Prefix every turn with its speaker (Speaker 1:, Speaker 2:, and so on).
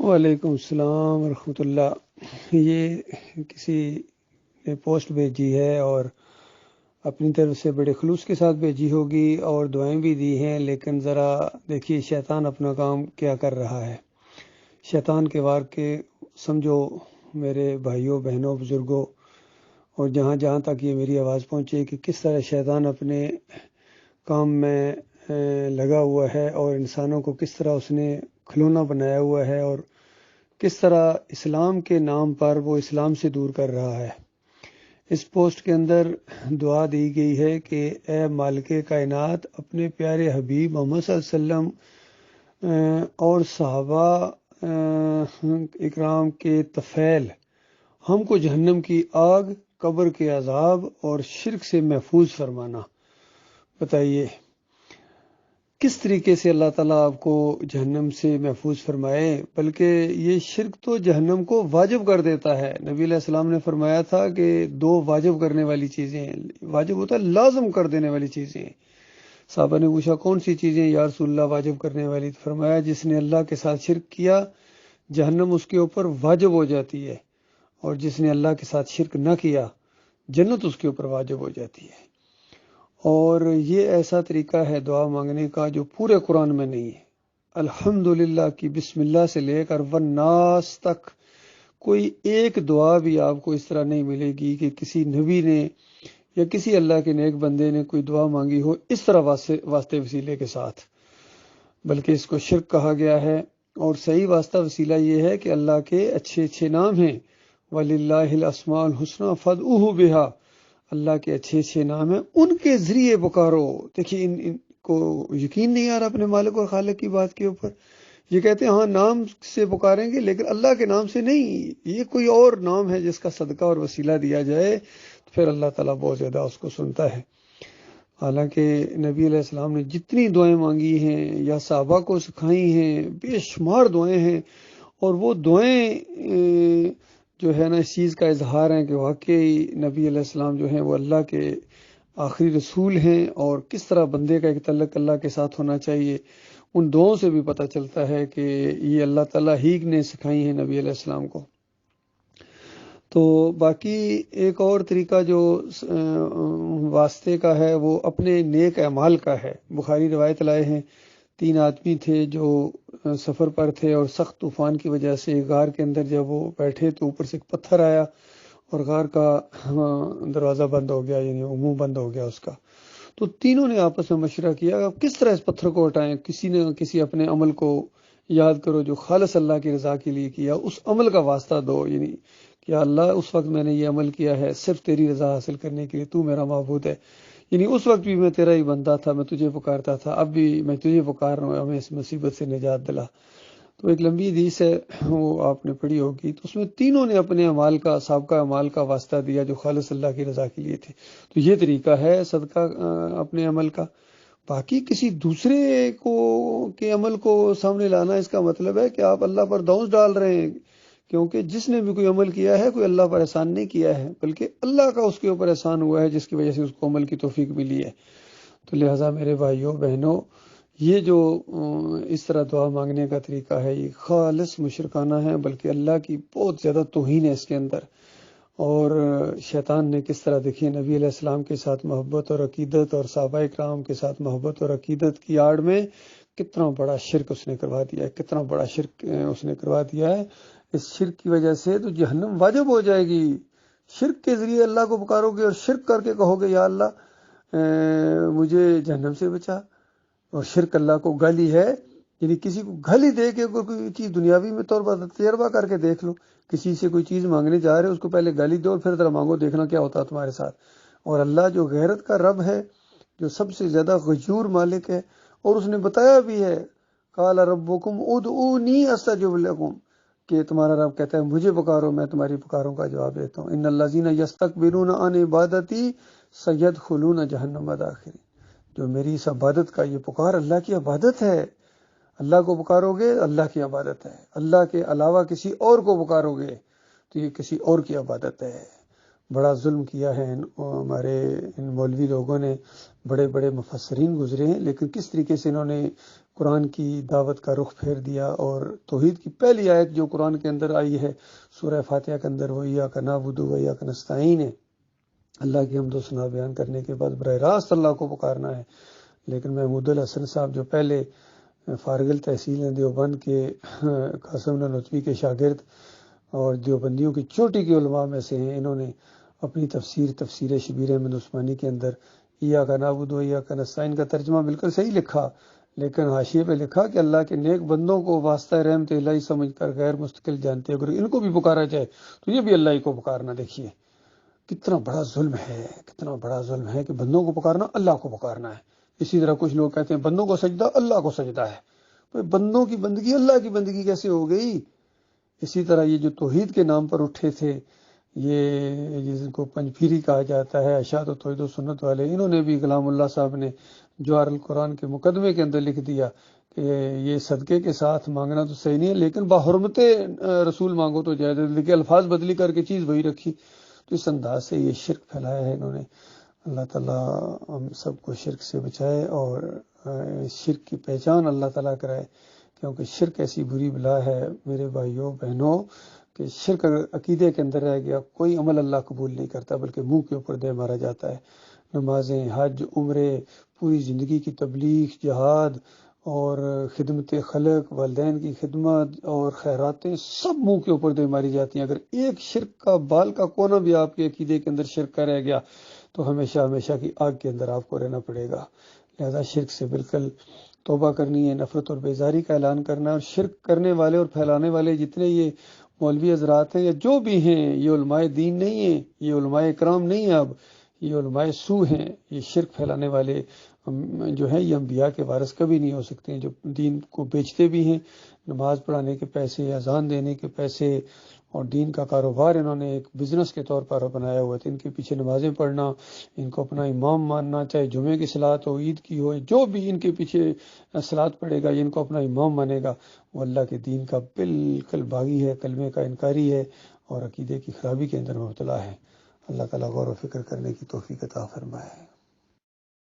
Speaker 1: وعلیکم السلام ورحمۃ اللہ۔ یہ کسی نے پوسٹ بھیجی ہے اور اپنی طرف سے بڑے خلوص کے ساتھ بھیجی ہوگی اور دعائیں بھی دی ہیں، لیکن ذرا دیکھیے شیطان اپنا کام کیا کر رہا ہے۔ شیطان کے وار کے سمجھو میرے بھائیوں بہنوں بزرگوں، اور جہاں جہاں تک یہ میری آواز پہنچے کہ کس طرح شیطان اپنے کام میں لگا ہوا ہے اور انسانوں کو کس طرح اس نے کھلونا بنایا ہوا ہے اور کس طرح اسلام کے نام پر وہ اسلام سے دور کر رہا ہے۔ اس پوسٹ کے اندر دعا دی گئی ہے کہ اے مالک کائنات، اپنے پیارے حبیب محمد صلی اللہ علیہ وسلم اور صحابہ اکرام کے طفیل ہم کو جہنم کی آگ، قبر کے عذاب اور شرک سے محفوظ فرمانا۔ بتائیے کس طریقے سے اللہ تعالیٰ آپ کو جہنم سے محفوظ فرمائے، بلکہ یہ شرک تو جہنم کو واجب کر دیتا ہے۔ نبی علیہ السلام نے فرمایا تھا کہ دو واجب کرنے والی چیزیں ہیں، واجب ہوتا ہے لازم کر دینے والی چیزیں ہیں۔ صحابہ نے پوچھا کون سی چیزیں یا رسول اللہ واجب کرنے والی؟ فرمایا جس نے اللہ کے ساتھ شرک کیا جہنم اس کے اوپر واجب ہو جاتی ہے، اور جس نے اللہ کے ساتھ شرک نہ کیا جنت اس کے اوپر واجب ہو جاتی ہے۔ اور یہ ایسا طریقہ ہے دعا مانگنے کا جو پورے قرآن میں نہیں ہے۔ الحمدللہ کی بسم اللہ سے لے کر والناس تک کوئی ایک دعا بھی آپ کو اس طرح نہیں ملے گی کہ کسی نبی نے یا کسی اللہ کے نیک بندے نے کوئی دعا مانگی ہو اس طرح واسطے وسیلے کے ساتھ، بلکہ اس کو شرک کہا گیا ہے۔ اور صحیح واسطہ وسیلہ یہ ہے کہ اللہ کے اچھے اچھے نام ہیں، وَلِلَّهِ الْأَسْمَاءُ الْحُسْنَىٰ فَادْعُوهُ بِهَا، اللہ کے اچھے اچھے نام ہیں ان کے ذریعے پکارو۔ دیکھیے ان کو یقین نہیں آ رہا اپنے مالک اور خالق کی بات کے اوپر۔ یہ کہتے ہیں ہاں نام سے پکاریں گے لیکن اللہ کے نام سے نہیں، یہ کوئی اور نام ہے جس کا صدقہ اور وسیلہ دیا جائے تو پھر اللہ تعالیٰ بہت زیادہ اس کو سنتا ہے۔ حالانکہ نبی علیہ السلام نے جتنی دعائیں مانگی ہیں یا صحابہ کو سکھائی ہیں، بے شمار دعائیں ہیں، اور وہ دعائیں جو ہے نا اس چیز کا اظہار ہے کہ واقعی نبی علیہ السلام جو ہیں وہ اللہ کے آخری رسول ہیں، اور کس طرح بندے کا ایک تعلق اللہ کے ساتھ ہونا چاہیے ان دعاؤں سے بھی پتہ چلتا ہے کہ یہ اللہ تعالیٰ ہی نے سکھائی ہیں نبی علیہ السلام کو۔ تو باقی ایک اور طریقہ جو واسطے کا ہے وہ اپنے نیک اعمال کا ہے۔ بخاری روایت لائے ہیں، 3 آدمی تھے جو سفر پر تھے اور سخت طوفان کی وجہ سے غار کے اندر جب وہ بیٹھے تو اوپر سے ایک پتھر آیا اور غار کا دروازہ بند ہو گیا، یعنی منہ بند ہو گیا اس کا۔ تو تینوں نے آپس میں مشورہ کیا اب کس طرح اس پتھر کو ہٹائیں۔ کسی نے کسی اپنے عمل کو یاد کرو جو خالص اللہ کی رضا کے لیے کیا، اس عمل کا واسطہ دو، یعنی کہ اللہ اس وقت میں نے یہ عمل کیا ہے صرف تیری رضا حاصل کرنے کے لیے، تو میرا معبود ہے، یعنی اس وقت بھی میں تیرا ہی بندہ تھا، میں تجھے پکارتا تھا، اب بھی میں تجھے پکار رہا ہوں، ہمیں اس مصیبت سے نجات دلا۔ تو ایک لمبی حدیث ہے وہ آپ نے پڑھی ہوگی، تو اس میں تینوں نے اپنے اعمال کا، سابقہ اعمال کا واسطہ دیا جو خالص اللہ کی رضا کے لیے تھے۔ تو یہ طریقہ ہے صدقہ اپنے عمل کا۔ باقی کسی دوسرے کے عمل کو سامنے لانا اس کا مطلب ہے کہ آپ اللہ پر دونس ڈال رہے ہیں، کیونکہ جس نے بھی کوئی عمل کیا ہے کوئی اللہ پر احسان نہیں کیا ہے، بلکہ اللہ کا اس کے اوپر احسان ہوا ہے جس کی وجہ سے اس کو عمل کی توفیق ملی ہے۔ تو لہٰذا میرے بھائیوں بہنوں، یہ جو اس طرح دعا مانگنے کا طریقہ ہے یہ خالص مشرکانہ ہے، بلکہ اللہ کی بہت زیادہ توہین ہے اس کے اندر۔ اور شیطان نے کس طرح دیکھیے نبی علیہ السلام کے ساتھ محبت اور عقیدت اور صحابہ اکرام کے ساتھ محبت اور عقیدت کی آڑ میں کتنا بڑا شرک اس نے کروا دیا ہے، کتنا بڑا شرک اس نے کروا دیا ہے۔ اس شرک کی وجہ سے تو جہنم واجب ہو جائے گی۔ شرک کے ذریعے اللہ کو پکارو گے اور شرک کر کے کہو گے یا اللہ مجھے جہنم سے بچا، اور شرک اللہ کو گالی ہے، یعنی کسی کو گالی دے کے کوئی چیز دنیاوی میں طور پر تجربہ کر کے دیکھ لو، کسی سے کوئی چیز مانگنے جا رہے ہو اس کو پہلے گالی دو اور پھر ذرا مانگو، دیکھنا کیا ہوتا ہے تمہارے ساتھ۔ اور اللہ جو غیرت کا رب ہے، جو سب سے زیادہ غیور مالک ہے، اور اس نے بتایا بھی ہے قال ربکم ادعونی استجب لکم، کہ تمہارا رب کہتا ہے مجھے پکارو میں تمہاری پکاروں کا جواب دیتا ہوں۔ ان الذین یستکبرون عن عبادتی سیدخلون جہنم داخرین، جو میری اس عبادت کا، یہ پکار اللہ کی عبادت ہے، اللہ کو پکارو گے اللہ کی عبادت ہے، اللہ کے علاوہ کسی اور کو پکارو گے تو یہ کسی اور کی عبادت ہے۔ بڑا ظلم کیا ہے ہمارے ان مولوی لوگوں نے، بڑے بڑے مفسرین گزرے ہیں، لیکن کس طریقے سے انہوں نے قرآن کی دعوت کا رخ پھیر دیا، اور توحید کی پہلی آیت جو قرآن کے اندر آئی ہے سورہ فاتحہ کے اندر، وہ ایاک نعبد و ایاک نستعین ہے۔ اللہ کی حمد و ثنا بیان کرنے کے بعد براہ راست اللہ کو پکارنا ہے۔ لیکن محمود الحسن صاحب جو پہلے فارغ التحصیل ہیں دیوبند کے، قاسم نانوتوی کے شاگرد اور دیوبندیوں کی چوٹی کے علماء میں سے ہیں، انہوں نے اپنی تفسیر شبیر احمد عثمانی کے اندر ایاک نعبد و ایاک نستعین کا ترجمہ بالکل صحیح لکھا، لیکن حاشیے پہ لکھا کہ اللہ کے نیک بندوں کو واسطہ رحمت الہی سمجھ کر غیر مستقل جانتے، اگر ان کو بھی پکارا جائے تو یہ بھی اللہ ہی کو پکارنا۔ دیکھیے کتنا بڑا ظلم ہے، کتنا بڑا ظلم ہے کہ بندوں کو پکارنا اللہ کو پکارنا ہے۔ اسی طرح کچھ لوگ کہتے ہیں بندوں کو سجدہ اللہ کو سجدہ ہے، بندوں کی بندگی اللہ کی بندگی کیسے ہو گئی؟ اسی طرح یہ جو توحید کے نام پر اٹھے تھے، یہ جن کو پنج پھیری کہا جاتا ہے، اشاعت و توحید و سنت والے، انہوں نے بھی غلام اللہ صاحب نے جواہر القرآن کے مقدمے کے اندر لکھ دیا کہ یہ صدقے کے ساتھ مانگنا تو صحیح نہیں ہے، لیکن بحرمت رسول مانگو تو جائز ہے، لیکن الفاظ بدلی کر کے چیز وہی رکھی۔ تو اس انداز سے یہ شرک پھیلایا ہے انہوں نے۔ اللہ تعالیٰ ہم سب کو شرک سے بچائے اور شرک کی پہچان اللہ تعالیٰ کرائے، کیونکہ شرک ایسی بری بلا ہے میرے بھائیوں بہنوں کہ شرک اگر عقیدے کے اندر رہ گیا کوئی عمل اللہ قبول نہیں کرتا، بلکہ منہ کے اوپر دے مارا جاتا ہے۔ نمازیں، حج، عمرے، پوری زندگی کی تبلیغ، جہاد اور خدمت خلق، والدین کی خدمت اور خیراتیں سب منہ کے اوپر دے ماری جاتی ہیں۔ اگر ایک شرک کا بال کا کونا بھی آپ کے عقیدے کے اندر شرک کا رہ گیا تو ہمیشہ ہمیشہ کی آگ کے اندر آپ کو رہنا پڑے گا۔ لہذا شرک سے بالکل توبہ کرنی ہے، نفرت اور بیزاری کا اعلان کرنا ہے، اور شرک کرنے والے اور پھیلانے والے جتنے یہ مولوی حضرات ہیں یا جو بھی ہیں، یہ علماء دین نہیں ہیں، یہ علماء اکرام نہیں ہیں، اب یہ علماء سو ہیں۔ یہ شرک پھیلانے والے جو ہیں یہ انبیاء کے وارث کبھی نہیں ہو سکتے ہیں، جو دین کو بیچتے بھی ہیں، نماز پڑھانے کے پیسے، اذان دینے کے پیسے اور دین کا کاروبار انہوں نے ایک بزنس کے طور پر بنایا ہوا ہے۔ ان کے پیچھے نمازیں پڑھنا، ان کو اپنا امام ماننا، چاہے جمعے کی صلاۃ ہو، عید کی ہو، جو بھی ان کے پیچھے صلاۃ پڑھے گا، ان کو اپنا امام مانے گا، وہ اللہ کے دین کا بالکل باغی ہے، کلمے کا انکاری ہے اور عقیدے کی خرابی کے اندر مبتلا ہے۔ اللہ تعالیٰ غور و فکر کرنے کی توفیق عطا فرمائے۔